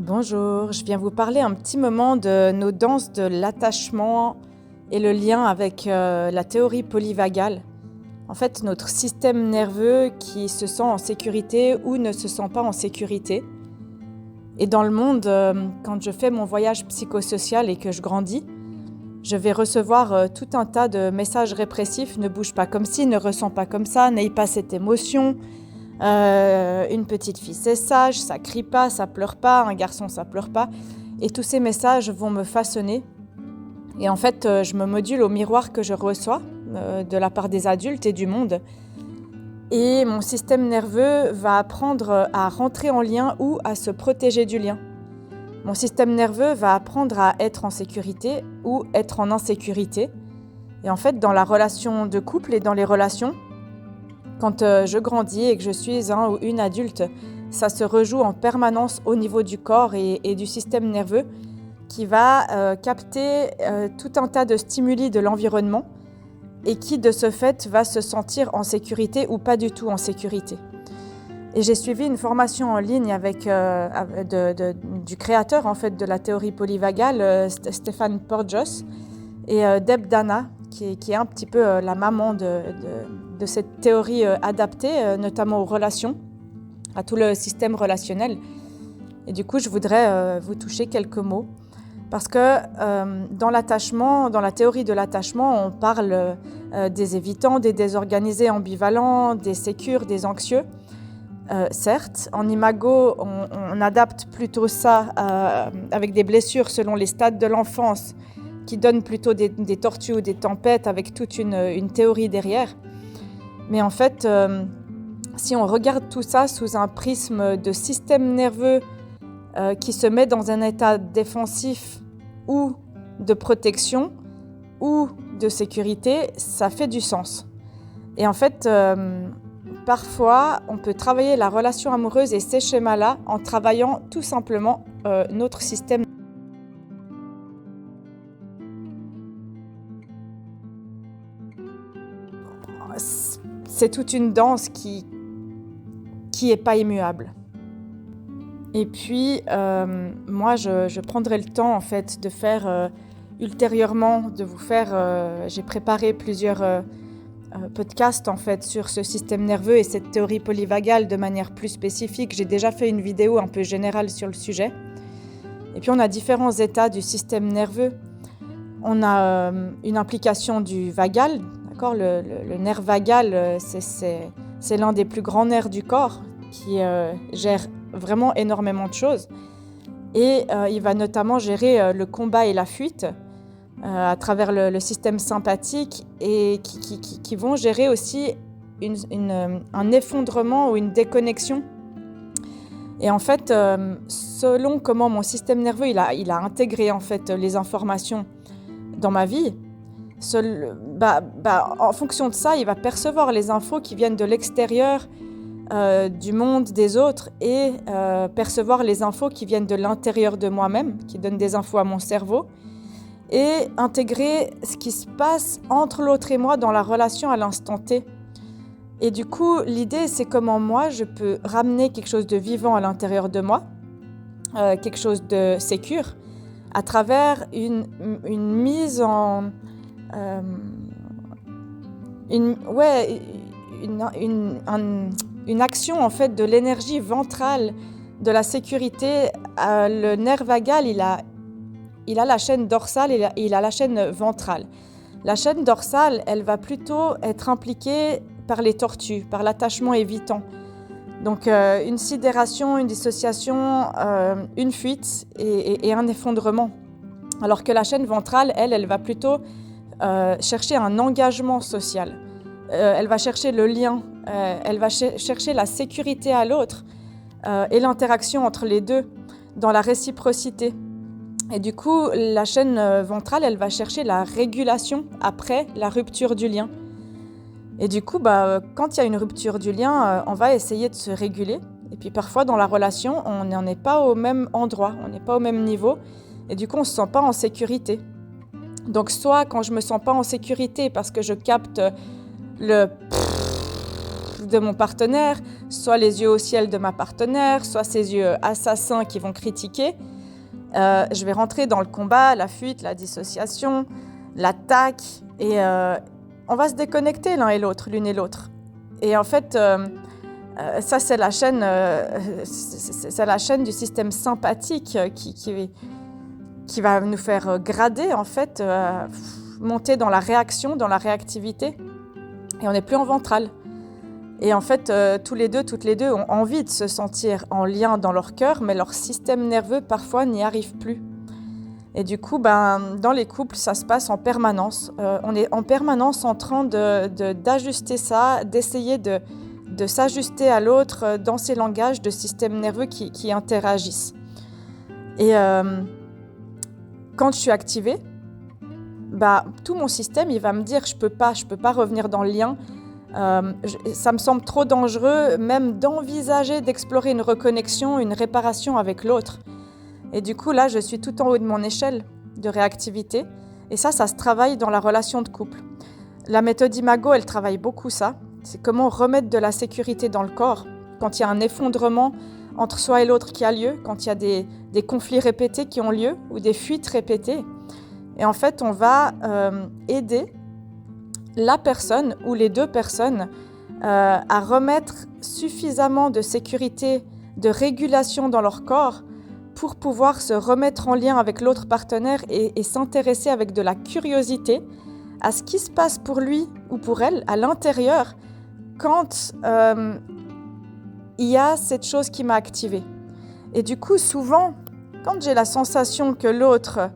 Bonjour, je viens vous parler un petit moment de nos danses de l'attachement et le lien avec la théorie polyvagale. En fait, notre système nerveux qui se sent en sécurité ou ne se sent pas en sécurité. Et dans le monde, quand je fais mon voyage psychosocial et que je grandis, je vais recevoir tout un tas de messages répressifs. Ne bouge pas comme ci, ne ressens pas comme ça, n'aie pas cette émotion. Une petite fille c'est sage, ça crie pas, ça pleure pas, un garçon ça pleure pas. Et tous ces messages vont me façonner. Et en fait, je me module au miroir que je reçois de la part des adultes et du monde. Et mon système nerveux va apprendre à rentrer en lien ou à se protéger du lien. Mon système nerveux va apprendre à être en sécurité ou être en insécurité. Et en fait, dans la relation de couple et dans les relations, quand je grandis et que je suis un ou une adulte, ça se rejoue en permanence au niveau du corps et du système nerveux qui va capter tout un tas de stimuli de l'environnement et qui, de ce fait, va se sentir en sécurité ou pas du tout en sécurité. Et j'ai suivi une formation en ligne avec du créateur en fait, de la théorie polyvagale, Stéphane Porges, et Deb Dana, qui est un petit peu la maman de cette théorie adaptée, notamment aux relations, à tout le système relationnel. Et du coup, je voudrais vous toucher quelques mots. Parce que dans l'attachement, dans la théorie de l'attachement, on parle des évitants, des désorganisés ambivalents, des sécures, des anxieux. Certes, en imago, on adapte plutôt ça avec des blessures selon les stades de l'enfance, qui donnent plutôt des tortues ou des tempêtes avec toute une théorie derrière. Mais en fait, si on regarde tout ça sous un prisme de système nerveux qui se met dans un état défensif ou de protection ou de sécurité, ça fait du sens. Et en fait, parfois, on peut travailler la relation amoureuse et ces schémas-là en travaillant tout simplement notre système. C'est toute une danse qui est pas immuable. Et puis, moi, je prendrai le temps, en fait, de faire ultérieurement, de vous faire... j'ai préparé plusieurs podcasts, en fait, sur ce système nerveux et cette théorie polyvagale de manière plus spécifique. J'ai déjà fait une vidéo un peu générale sur le sujet. Et puis, on a différents états du système nerveux. On a une implication du vagal, d'accord ? Le nerf vagal, c'est l'un des plus grands nerfs du corps qui gère vraiment énormément de choses. Et il va notamment gérer le combat et la fuite à travers le système sympathique et qui vont gérer aussi un effondrement ou une déconnexion. Et en fait, selon comment mon système nerveux il a intégré en fait les informations dans ma vie, en fonction de ça, il va percevoir les infos qui viennent de l'extérieur, du monde des autres et percevoir les infos qui viennent de l'intérieur de moi-même, qui donnent des infos à mon cerveau, et intégrer ce qui se passe entre l'autre et moi dans la relation à l'instant T. Et du coup, l'idée, c'est comment moi, je peux ramener quelque chose de vivant à l'intérieur de moi, quelque chose de sécure, à travers une mise en... une action en fait de l'énergie ventrale de la sécurité. Le nerf vagal, il a la chaîne dorsale et il a la chaîne ventrale. La chaîne dorsale, elle va plutôt être impliquée par les tortues, par l'attachement évitant. Donc une sidération, une dissociation, une fuite et un effondrement. Alors que la chaîne ventrale, elle va plutôt chercher un engagement social. Elle va chercher le lien, elle va chercher la sécurité à l'autre et l'interaction entre les deux dans la réciprocité. Et du coup, la chaîne ventrale, elle va chercher la régulation après la rupture du lien. Et du coup, quand il y a une rupture du lien, on va essayer de se réguler. Et puis parfois, dans la relation, on n'en est pas au même endroit, on n'est pas au même niveau. Et du coup, on ne se sent pas en sécurité. Donc soit quand je me sens pas en sécurité parce que je capte de mon partenaire, soit les yeux au ciel de ma partenaire, soit ces yeux assassins qui vont critiquer. Je vais rentrer dans le combat, la fuite, la dissociation, l'attaque, et on va se déconnecter l'une et l'autre. Et en fait, ça c'est la chaîne du système sympathique qui va nous faire grader, en fait, monter dans la réaction, dans la réactivité, et on n'est plus en ventral. Et en fait, toutes les deux ont envie de se sentir en lien dans leur cœur, mais leur système nerveux parfois n'y arrive plus. Et du coup, dans les couples, ça se passe en permanence. On est en permanence en train d'ajuster ça, d'essayer de s'ajuster à l'autre dans ces langages de systèmes nerveux qui interagissent. Et quand je suis activée, tout mon système, il va me dire je peux pas revenir dans le lien. Ça me semble trop dangereux même d'envisager d'explorer une reconnexion, une réparation avec l'autre. Et du coup, là, je suis tout en haut de mon échelle de réactivité. Et ça se travaille dans la relation de couple. La méthode Imago, elle travaille beaucoup ça. C'est comment remettre de la sécurité dans le corps quand il y a un effondrement entre soi et l'autre qui a lieu, quand il y a des conflits répétés qui ont lieu ou des fuites répétées. Et en fait, on va aider la personne ou les deux personnes à remettre suffisamment de sécurité, de régulation dans leur corps pour pouvoir se remettre en lien avec l'autre partenaire et s'intéresser avec de la curiosité à ce qui se passe pour lui ou pour elle à l'intérieur quand il y a cette chose qui m'a activée. Et du coup, souvent, quand j'ai la sensation que l'autre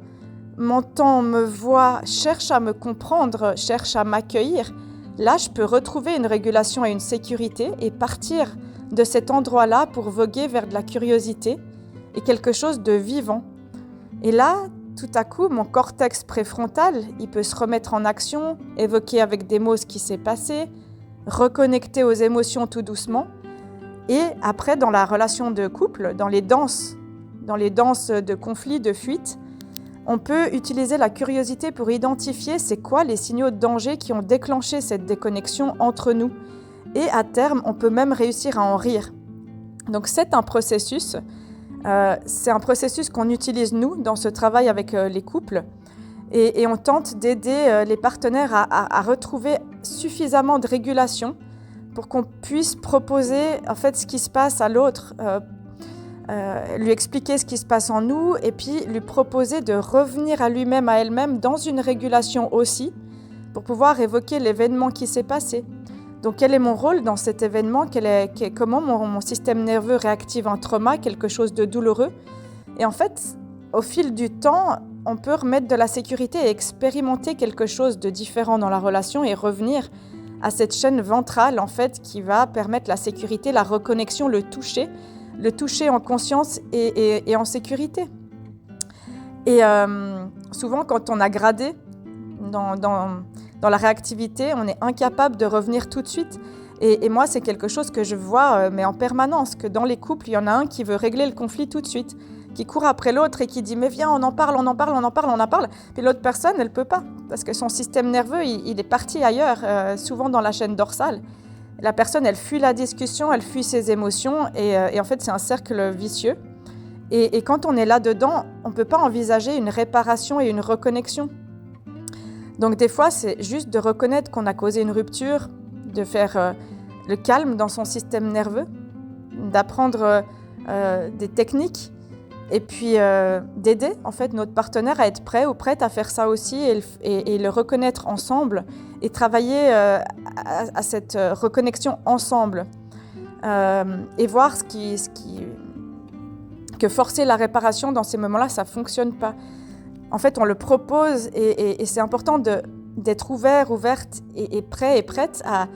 m'entend, me voit, cherche à me comprendre, cherche à m'accueillir, là, je peux retrouver une régulation et une sécurité et partir de cet endroit-là pour voguer vers de la curiosité et quelque chose de vivant. Et là, tout à coup, mon cortex préfrontal, il peut se remettre en action, évoquer avec des mots ce qui s'est passé, reconnecter aux émotions tout doucement. Et après, dans la relation de couple, dans les danses de conflit, de fuite, on peut utiliser la curiosité pour identifier c'est quoi les signaux de danger qui ont déclenché cette déconnexion entre nous. Et à terme, on peut même réussir à en rire. Donc c'est un processus qu'on utilise nous dans ce travail avec les couples. Et on tente d'aider les partenaires à retrouver suffisamment de régulation pour qu'on puisse proposer en fait ce qui se passe à l'autre, lui expliquer ce qui se passe en nous et puis lui proposer de revenir à lui-même, à elle-même dans une régulation aussi pour pouvoir évoquer l'événement qui s'est passé. Donc quel est mon rôle dans cet événement, comment mon système nerveux réactive un trauma, quelque chose de douloureux. Et en fait, au fil du temps, on peut remettre de la sécurité et expérimenter quelque chose de différent dans la relation et revenir à cette chaîne ventrale en fait qui va permettre la sécurité, la reconnexion, le toucher en conscience et en sécurité. Et souvent, quand on a gradé dans la réactivité, on est incapable de revenir tout de suite. Et moi, c'est quelque chose que je vois, mais en permanence, que dans les couples, il y en a un qui veut régler le conflit tout de suite, qui court après l'autre et qui dit « mais viens, on en parle ». Puis l'autre personne, elle ne peut pas, parce que son système nerveux, il est parti ailleurs, souvent dans la chaîne dorsale. La personne, elle fuit la discussion, elle fuit ses émotions, et en fait, c'est un cercle vicieux. Et quand on est là-dedans, on ne peut pas envisager une réparation et une reconnexion. Donc des fois, c'est juste de reconnaître qu'on a causé une rupture, de faire le calme dans son système nerveux, d'apprendre des techniques, et puis d'aider en fait notre partenaire à être prêt ou prête à faire ça aussi et le reconnaître ensemble et travailler à cette reconnexion ensemble et voir que forcer la réparation dans ces moments-là, ça ne fonctionne pas. En fait, on le propose et c'est important d'être ouverte et prêt et prête à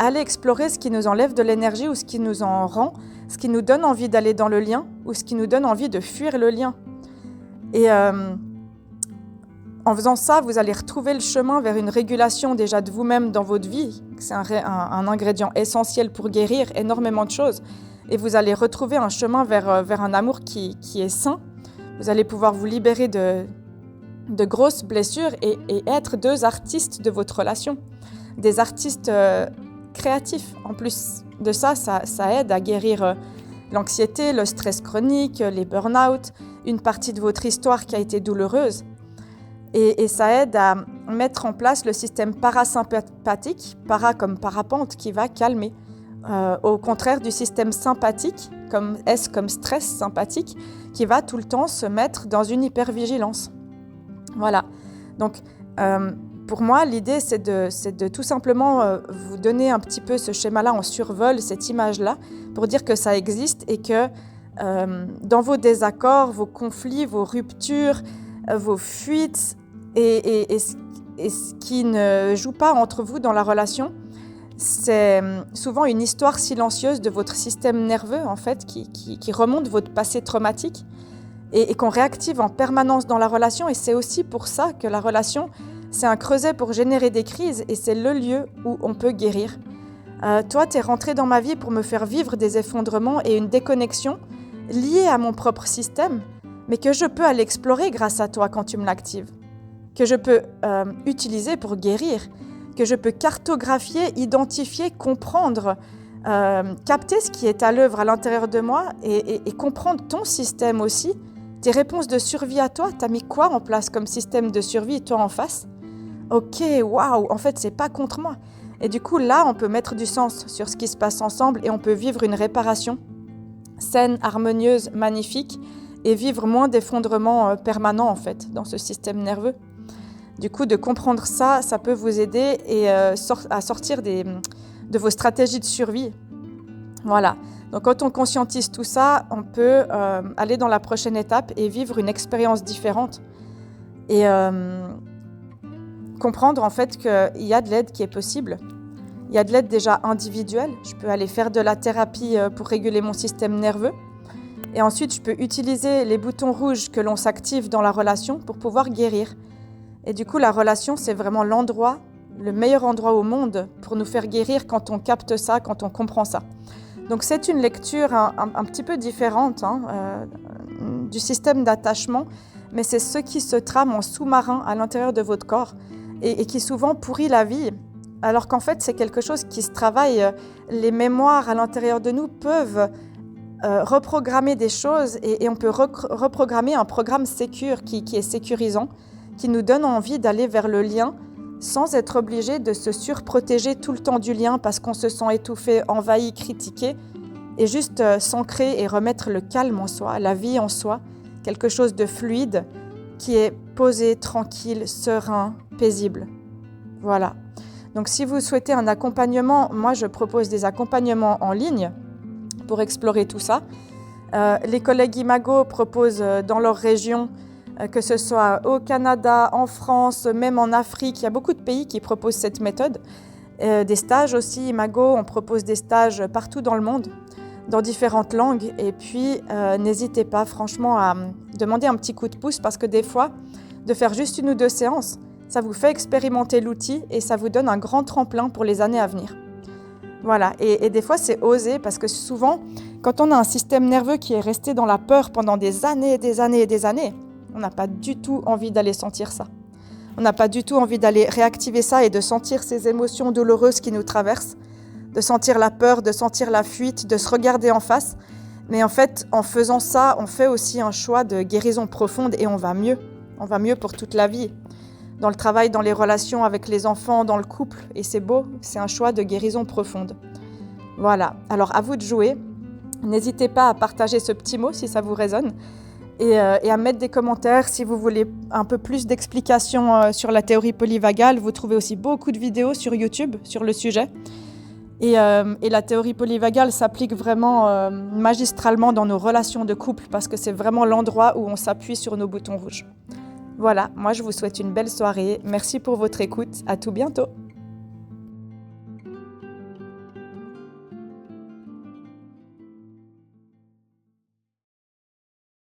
aller explorer ce qui nous enlève de l'énergie ou ce qui nous en rend, ce qui nous donne envie d'aller dans le lien ou ce qui nous donne envie de fuir le lien. Et en faisant ça, vous allez retrouver le chemin vers une régulation déjà de vous-même dans votre vie. C'est un ingrédient essentiel pour guérir énormément de choses. Et vous allez retrouver un chemin vers un amour qui est sain. Vous allez pouvoir vous libérer de grosses blessures et être deux artistes de votre relation. Des artistes créatif. En plus de ça, ça aide à guérir l'anxiété, le stress chronique, les burn-out, une partie de votre histoire qui a été douloureuse. Et ça aide à mettre en place le système parasympathique, para comme parapente, qui va calmer. Au contraire du système sympathique, comme stress sympathique, qui va tout le temps se mettre dans une hypervigilance. Voilà. Donc, pour moi, l'idée, c'est de tout simplement vous donner un petit peu ce schéma-là en survol, cette image-là, pour dire que ça existe et que dans vos désaccords, vos conflits, vos ruptures, vos fuites et ce qui ne joue pas entre vous dans la relation, c'est souvent une histoire silencieuse de votre système nerveux, en fait, qui remonte votre passé traumatique et qu'on réactive en permanence dans la relation. Et c'est aussi pour ça que la relation, c'est un creuset pour générer des crises et c'est le lieu où on peut guérir. Toi, tu es rentré dans ma vie pour me faire vivre des effondrements et une déconnexion liée à mon propre système, mais que je peux aller explorer grâce à toi quand tu me l'actives, que je peux utiliser pour guérir, que je peux cartographier, identifier, comprendre, capter ce qui est à l'œuvre à l'intérieur de moi et comprendre ton système aussi, tes réponses de survie à toi. Tu as mis quoi en place comme système de survie, toi en face? Ok, waouh, en fait, c'est pas contre moi. Et du coup, là, on peut mettre du sens sur ce qui se passe ensemble et on peut vivre une réparation saine, harmonieuse, magnifique et vivre moins d'effondrements permanents, en fait, dans ce système nerveux. Du coup, de comprendre ça, ça peut vous aider à sortir de vos stratégies de survie. Voilà. Donc, quand on conscientise tout ça, on peut aller dans la prochaine étape et vivre une expérience différente. Et comprendre, en fait, qu'il y a de l'aide qui est possible. Il y a de l'aide déjà individuelle. Je peux aller faire de la thérapie pour réguler mon système nerveux. Et ensuite, je peux utiliser les boutons rouges que l'on s'active dans la relation pour pouvoir guérir. Et du coup, la relation, c'est vraiment l'endroit, le meilleur endroit au monde pour nous faire guérir quand on capte ça, quand on comprend ça. Donc, c'est une lecture un petit peu différente du système d'attachement, mais c'est ce qui se trame en sous-marin à l'intérieur de votre corps et qui souvent pourrit la vie, alors qu'en fait, c'est quelque chose qui se travaille. Les mémoires à l'intérieur de nous peuvent reprogrammer des choses et on peut reprogrammer un programme sécure qui est sécurisant, qui nous donne envie d'aller vers le lien sans être obligé de se surprotéger tout le temps du lien parce qu'on se sent étouffé, envahi, critiqué, et juste s'ancrer et remettre le calme en soi, la vie en soi, quelque chose de fluide qui est posé, tranquille, serein, paisible. Voilà. Donc si vous souhaitez un accompagnement, moi je propose des accompagnements en ligne pour explorer tout ça. Les collègues Imago proposent dans leur région, que ce soit au Canada, en France, même en Afrique, il y a beaucoup de pays qui proposent cette méthode. Des stages aussi, Imago, on propose des stages partout dans le monde, dans différentes langues. Et puis, n'hésitez pas franchement à demander un petit coup de pouce parce que des fois, de faire juste 1 ou 2 séances, ça vous fait expérimenter l'outil et ça vous donne un grand tremplin pour les années à venir. Voilà, et des fois c'est osé parce que souvent, quand on a un système nerveux qui est resté dans la peur pendant des années et des années et des années, on n'a pas du tout envie d'aller sentir ça. On n'a pas du tout envie d'aller réactiver ça et de sentir ces émotions douloureuses qui nous traversent, de sentir la peur, de sentir la fuite, de se regarder en face. Mais en fait, en faisant ça, on fait aussi un choix de guérison profonde et on va mieux. On va mieux pour toute la vie. Dans le travail, dans les relations avec les enfants, dans le couple. Et c'est beau, c'est un choix de guérison profonde. Voilà, alors à vous de jouer. N'hésitez pas à partager ce petit mot si ça vous résonne. Et à mettre des commentaires si vous voulez un peu plus d'explications sur la théorie polyvagale. Vous trouvez aussi beaucoup de vidéos sur YouTube sur le sujet. Et la théorie polyvagale s'applique vraiment magistralement dans nos relations de couple parce que c'est vraiment l'endroit où on s'appuie sur nos boutons rouges. Voilà, moi je vous souhaite une belle soirée. Merci pour votre écoute. À tout bientôt.